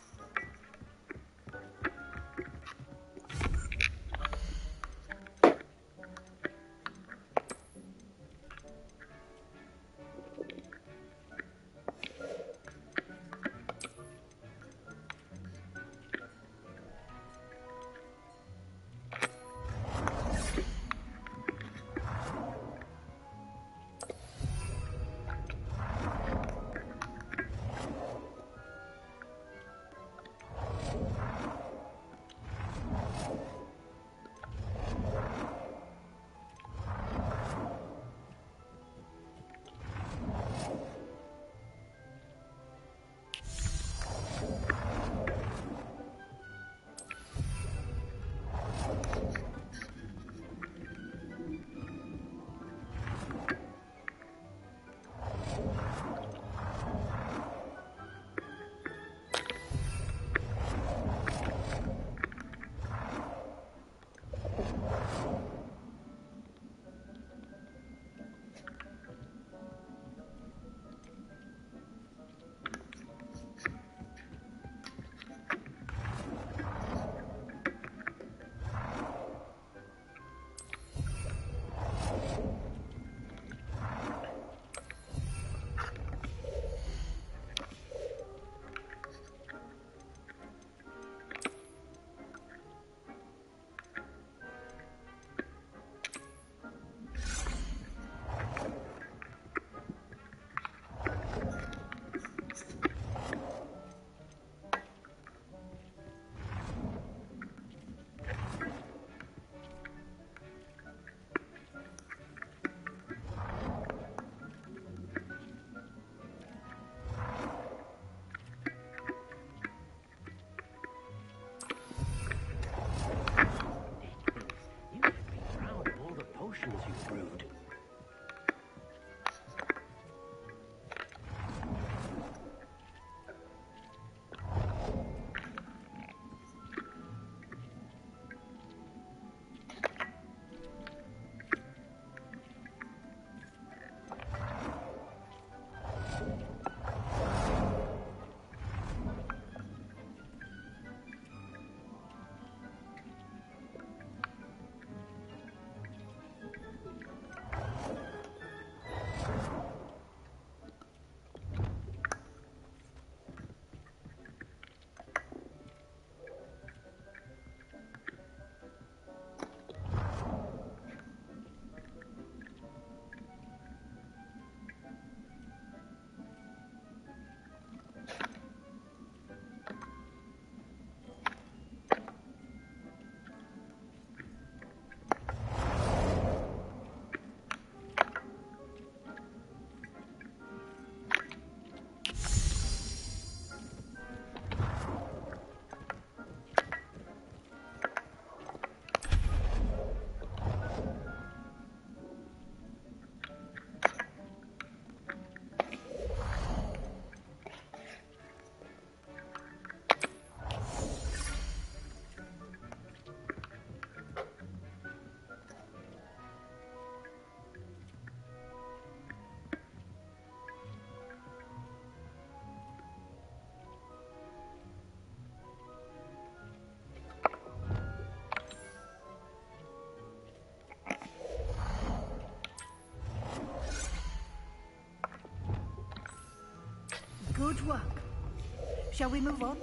Shall we move on?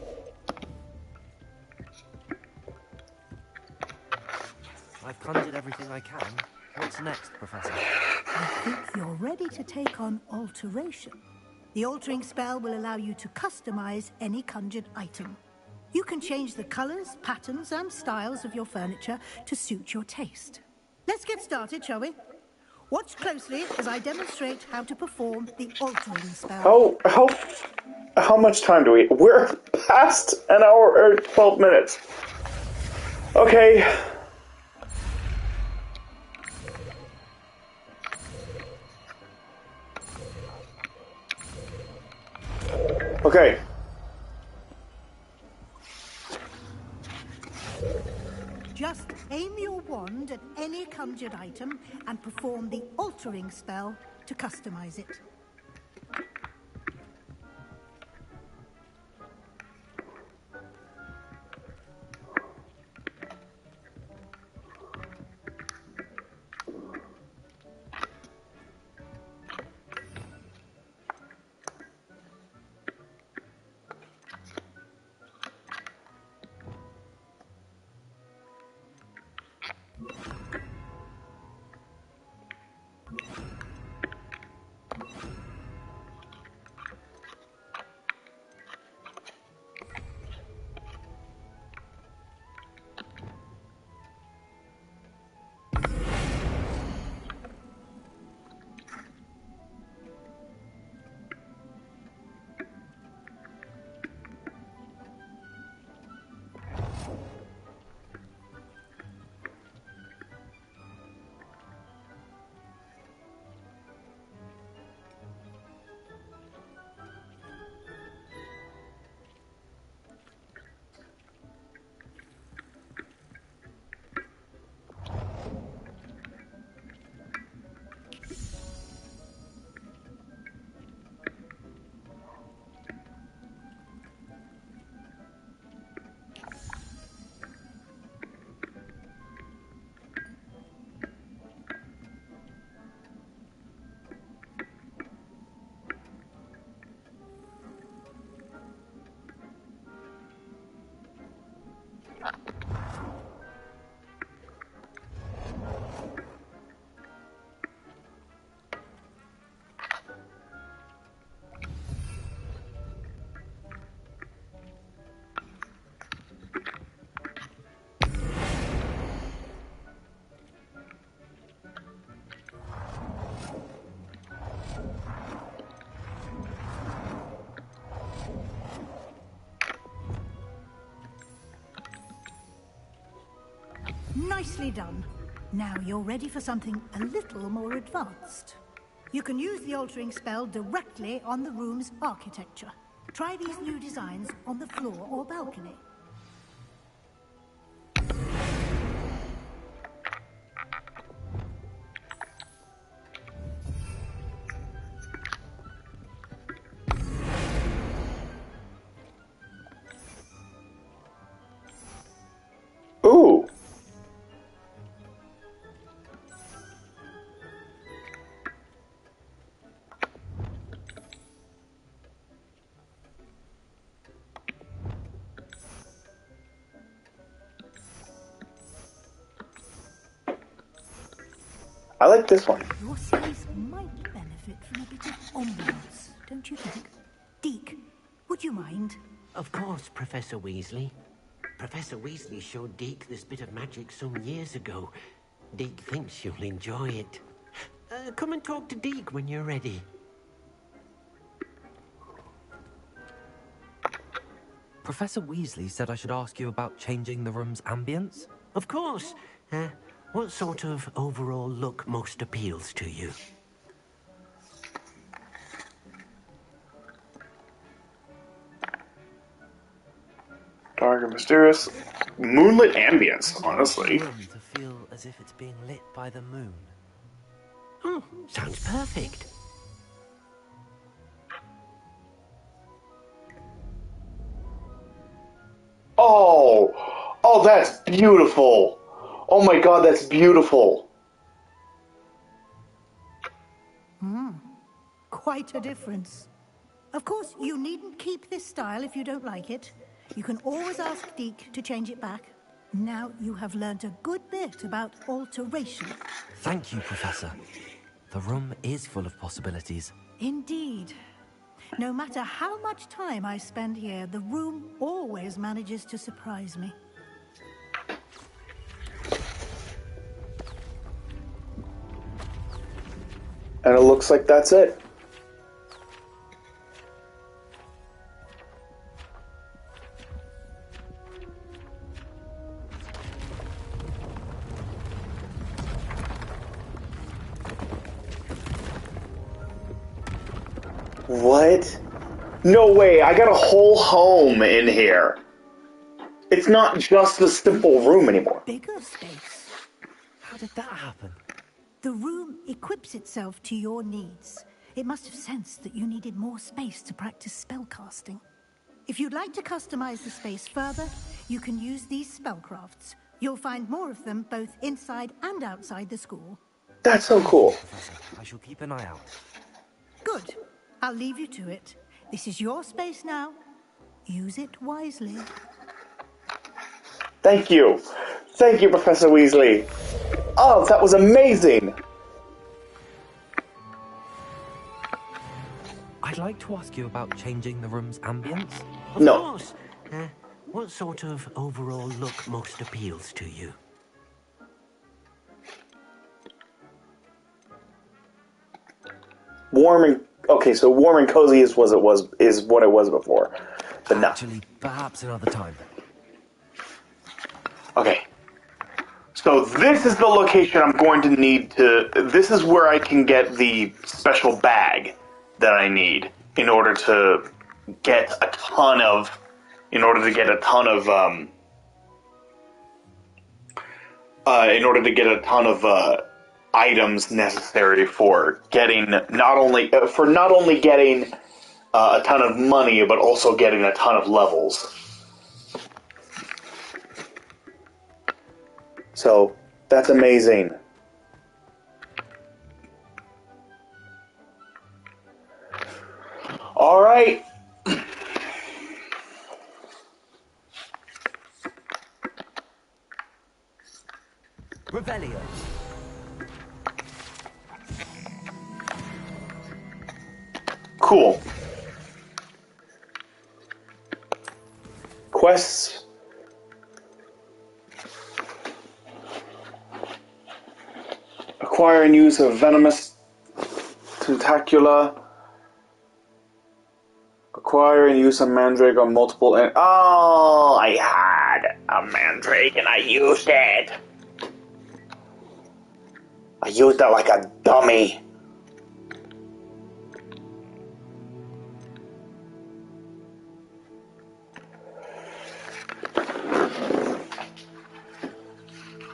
I've conjured everything I can. What's next, Professor? I think you're ready to take on alteration. The altering spell will allow you to customize any conjured item. You can change the colors, patterns, and styles of your furniture to suit your taste. Let's get started, shall we? Watch closely as I demonstrate how to perform the altering spell. How much time do we? We're past an hour or 12 minutes. Okay. Okay. Just aim your wand at any conjured item and perform the altering spell to customize it. Nicely done. Now you're ready for something a little more advanced. You can use the altering spell directly on the room's architecture. Try these new designs on the floor or balcony. Ooh. I like this one. Your space might benefit from a bit of ambiance, don't you think? Deke, would you mind? Of course, Professor Weasley. Professor Weasley showed Deke this bit of magic some years ago. Deke thinks you'll enjoy it. Come and talk to Deke when you're ready. Professor Weasley said I should ask you about changing the room's ambience? Of course. What sort of overall look most appeals to you? Dark and mysterious. Moonlit ambience, I want honestly. the room to feel as if it's being lit by the moon. Oh, sounds perfect. Oh, that's beautiful. Oh my god, that's beautiful. Quite a difference. Of course, you needn't keep this style if you don't like it. You can always ask Deke to change it back. Now you have learnt a good bit about alteration. Thank you, Professor. The room is full of possibilities. Indeed. No matter how much time I spend here, the room always manages to surprise me. And it looks like that's it. What? No way, I got a whole home in here. It's not just a simple room anymore. Bigger space. How did that happen? The room equips itself to your needs. It must have sensed that you needed more space to practice spellcasting. If you'd like to customize the space further, you can use these spellcrafts. You'll find more of them both inside and outside the school. That's so cool. Professor, I shall keep an eye out. Good. I'll leave you to it. This is your space now. Use it wisely. Thank you. Thank you, Professor Weasley. Oh, that was amazing. I'd like to ask you about changing the room's ambience. Of course. What sort of overall look most appeals to you? Warm and so warm and cozy is what it was before. But no. Actually, perhaps another time. Okay. So this is the location I'm going to need to... This is where I can get the special bag that I need in order to get a ton of... items necessary for getting not only getting a ton of money, but also getting a ton of levels. So that's amazing. All right. Revelio. Cool. Quests. Acquire and use a venomous tentacula. Acquire and use a mandrake on multiple... Oh, I had a mandrake and I used it. I used it like a dummy.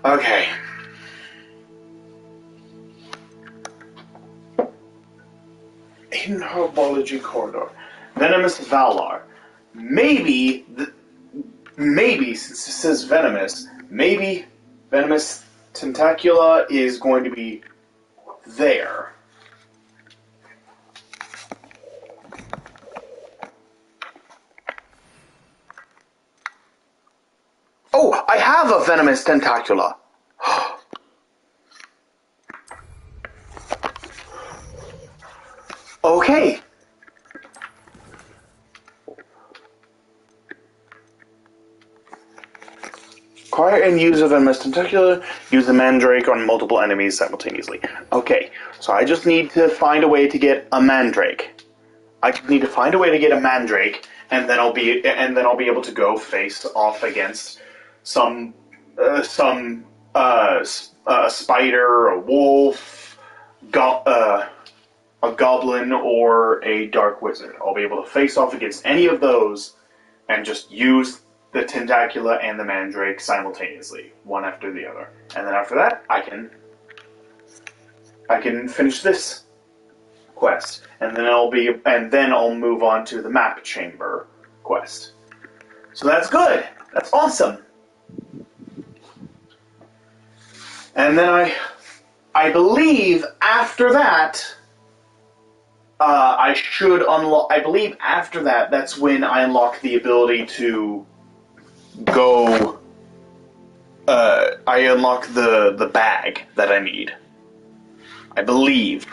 Okay. Hidden Herbology Corridor. Venomous Valar. Maybe, since it says venomous, maybe Venomous Tentacula is going to be there. Oh, I have a Venomous Tentacula. Okay. Acquire and use a Venomous Tentacula. Use the Mandrake on multiple enemies simultaneously. Okay, so I just need to find a way to get a Mandrake. I just need to find a way to get a Mandrake, and then I'll be able to go face off against some spider, a wolf, a goblin, or a dark wizard. I'll be able to face off against any of those and just use the Tentacula and the Mandrake simultaneously, one after the other. And then after that, I can finish this quest, and then I'll move on to the map chamber quest. So that's good. That's awesome. And then I believe after that, I should unlock. I believe after that, that's when I unlock the ability to go. I unlock the bag that I need. I believe.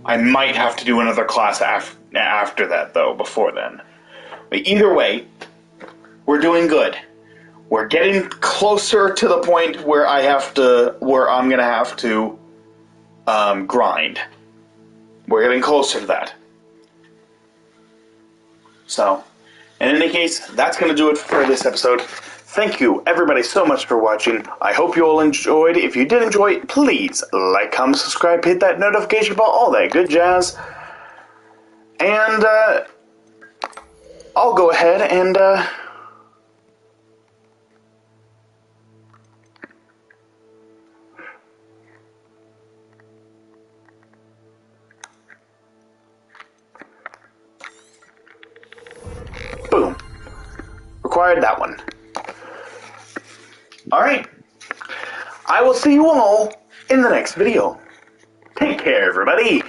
I might have to do another class after that, though, before then. But either way, we're doing good. We're getting closer to the point where I'm gonna have to grind. We're getting closer to that. So, in any case, that's gonna do it for this episode. Thank you, everybody, so much for watching. I hope you all enjoyed. If you did enjoy, please like, comment, subscribe, hit that notification bell, all that good jazz. And, I'll go ahead and, boom. Required that one. Alright. I will see you all in the next video. Take care, everybody.